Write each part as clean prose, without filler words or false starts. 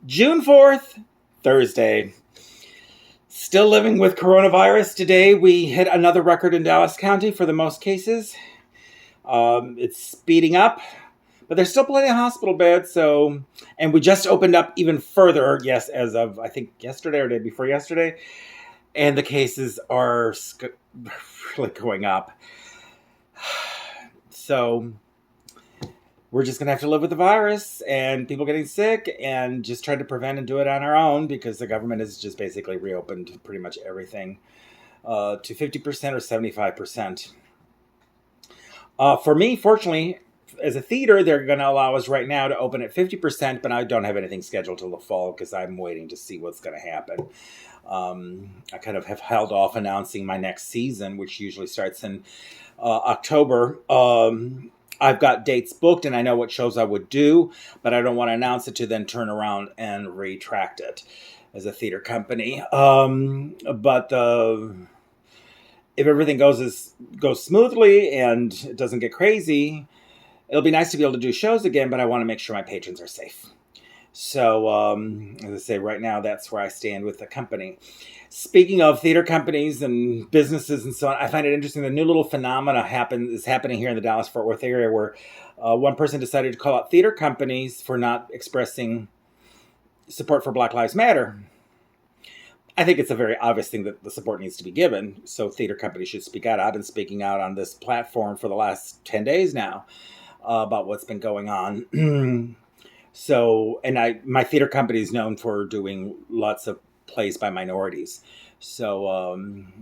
June 4th, Thursday. Still living with coronavirus. Today we hit another record in Dallas County for the most cases. It's speeding up, but there's still plenty of hospital beds. And we just opened up even further, yes, as of I think yesterday or day before yesterday. And the cases are really going up. So we're just going to have to live with the virus and people getting sick and just try to prevent and do it on our own because the government has just basically reopened pretty much everything to 50% or 75%. For me, fortunately, as a theater, they're going to allow us right now to open at 50%, but I don't have anything scheduled till the fall because I'm waiting to see what's going to happen. I kind of have held off announcing my next season, which usually starts in October. I've got dates booked and I know what shows I would do, but I don't want to announce it to then turn around and retract it as a theater company. If everything goes smoothly and it doesn't get crazy, it'll be nice to be able to do shows again, but I want to make sure my patrons are safe. So, as I say, right now, that's where I stand with the company. Speaking of theater companies and businesses and so on, I find it interesting. The new little phenomena is happening here in the Dallas-Fort Worth area where one person decided to call out theater companies for not expressing support for Black Lives Matter. I think it's a very obvious thing that the support needs to be given. So theater companies should speak out. I've been speaking out on this platform for the last 10 days now about what's been going on. My theater company is known for doing lots of plays by minorities. So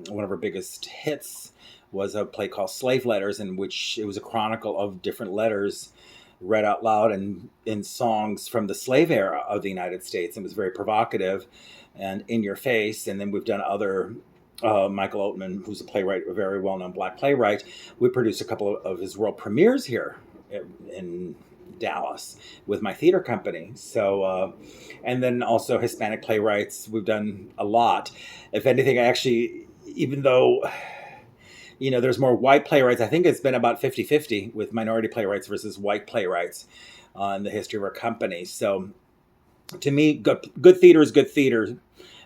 one of our biggest hits was a play called Slave Letters, in which it was a chronicle of different letters read out loud and in songs from the slave era of the United States. It was very provocative and in your face. And then we've done other, Michael Oatman, who's a playwright, a very well-known Black playwright. We produced a couple of his world premieres here in Dallas with my theater company. So, and then also Hispanic playwrights, we've done a lot. If anything, I actually, even though, there's more white playwrights, I think it's been about 50-50 with minority playwrights versus white playwrights in the history of our company. So to me, good theater is good theater.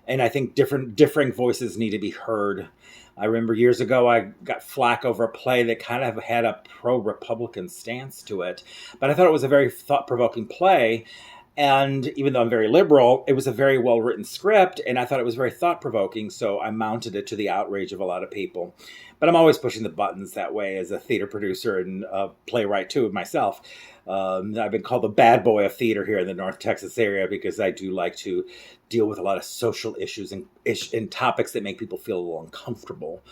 And I think differing voices need to be heard. I remember years ago, I got flack over a play that kind of had a pro-Republican stance to it. But I thought it was a very thought-provoking play. And even though I'm very liberal, it was a very well-written script. And I thought it was very thought-provoking. So I mounted it to the outrage of a lot of people. But I'm always pushing the buttons that way as a theater producer and a playwright, too, myself. I've been called the bad boy of theater here in the North Texas area because I do like to deal with a lot of social issues and topics that make people feel a little uncomfortable.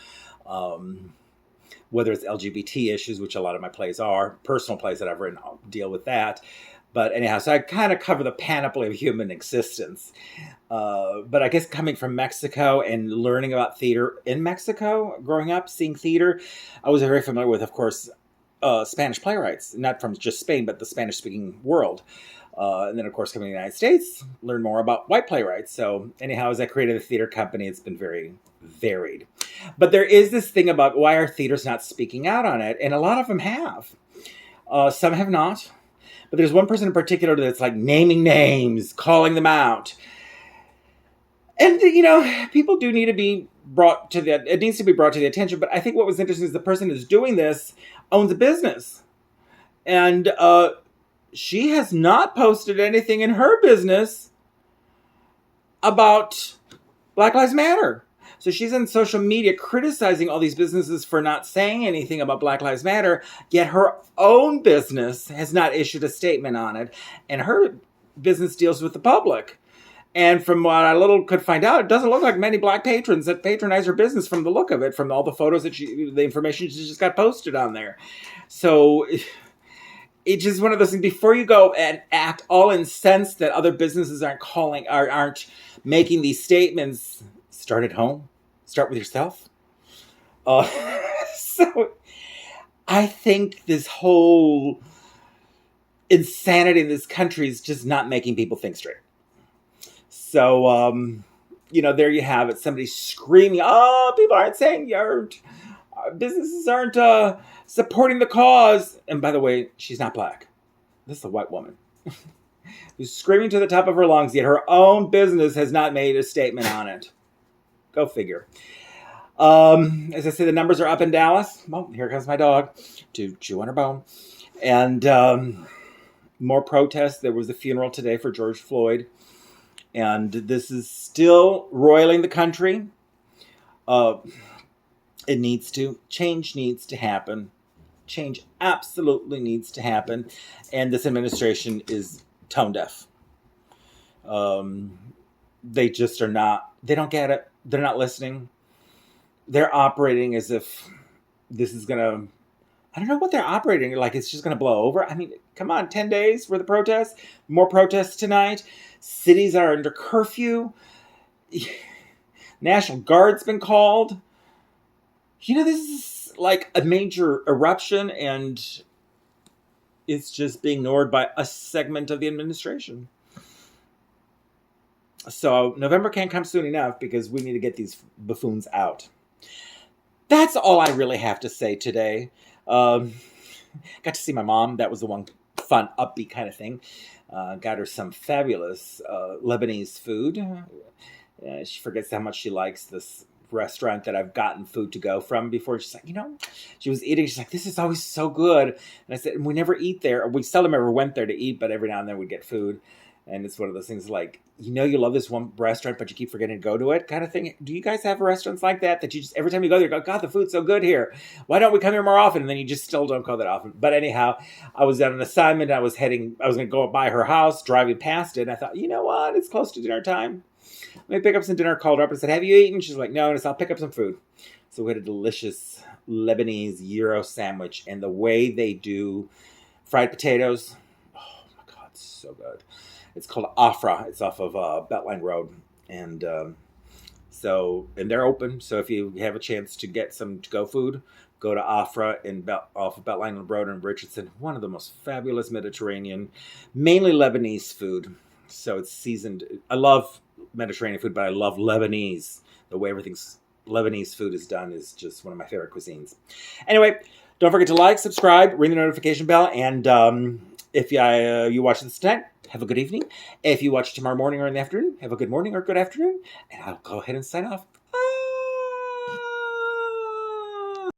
Whether it's LGBT issues, which a lot of my plays are, personal plays that I've written, I'll deal with that. But anyhow, so I kind of cover the panoply of human existence. But I guess coming from Mexico and learning about theater in Mexico, growing up, seeing theater, I was very familiar with, of course, Spanish playwrights, not from just Spain, but the Spanish-speaking world. And then, of course, coming to the United States, learn more about white playwrights. So anyhow, as I created a theater company, it's been very varied. But there is this thing about why are theaters not speaking out on it? And a lot of them have. Some have not. But there's one person in particular that's like naming names, calling them out. And, people do need to be it needs to be brought to the attention. But I think what was interesting is the person who's doing this owns a business. And she has not posted anything in her business about Black Lives Matter. So she's on social media criticizing all these businesses for not saying anything about Black Lives Matter, yet her own business has not issued a statement on it. And her business deals with the public. And from what I could find out, it doesn't look like many Black patrons that patronize her business from the look of it, from all the photos the information she just got posted on there. So it's just one of those things. Before you go and act all incensed that other businesses aren't making these statements, start at home. Start with yourself. So I think this whole insanity in this country is just not making people think straight. So, there you have it. Somebody screaming, people aren't saying businesses aren't supporting the cause. And by the way, she's not Black. This is a white woman. who's screaming to the top of her lungs, yet her own business has not made a statement on it. Go figure. As I say, the numbers are up in Dallas. Well, here comes my dog to chew on her bone. And more protests. There was a funeral today for George Floyd. And this is still roiling the country. It needs to. Change needs to happen. Change absolutely needs to happen. And this administration is tone deaf. They just are not. They don't get it. They're not listening. They're operating as if this is going to, I don't know what they're operating like. It's just going to blow over. I mean, come on, 10 days for the protests. More protests tonight. Cities are under curfew. National Guard's been called. This is like a major eruption, and it's just being ignored by a segment of the administration. So November can't come soon enough because we need to get these buffoons out. That's all I really have to say today. Got to see my mom. That was the one fun, upbeat kind of thing. Got her some fabulous Lebanese food. She forgets how much she likes this restaurant that I've gotten food to go from before. She's like, she was eating. She's like, this is always so good. And I said, we never eat there. We seldom ever went there to eat, but every now and then we'd get food. And it's one of those things like, you love this one restaurant, but you keep forgetting to go to it kind of thing. Do you guys have restaurants like that you just, every time you go there, you go, God, the food's so good here. Why don't we come here more often? And then you just still don't go that often. But anyhow, I was on an assignment. I was going to go by her house, driving past it. And I thought, you know what? It's close to dinner time. Let me pick up some dinner. Called her up and said, have you eaten? She's like, no. And I said, I'll pick up some food. So we had a delicious Lebanese gyro sandwich. And the way they do fried potatoes, oh my God, so good. It's called Afra. It's off of Beltline Road. And and they're open. So if you have a chance to get some to-go food, go to Afra off of Beltline Road in Richardson. One of the most fabulous Mediterranean, mainly Lebanese food. So it's seasoned. I love Mediterranean food, but I love Lebanese. The way everything's Lebanese food is done is just one of my favorite cuisines. Anyway, don't forget to like, subscribe, ring the notification bell, and if you watch this tonight, have a good evening. If you watch tomorrow morning or in the afternoon, have a good morning or good afternoon. And I'll go ahead and sign off.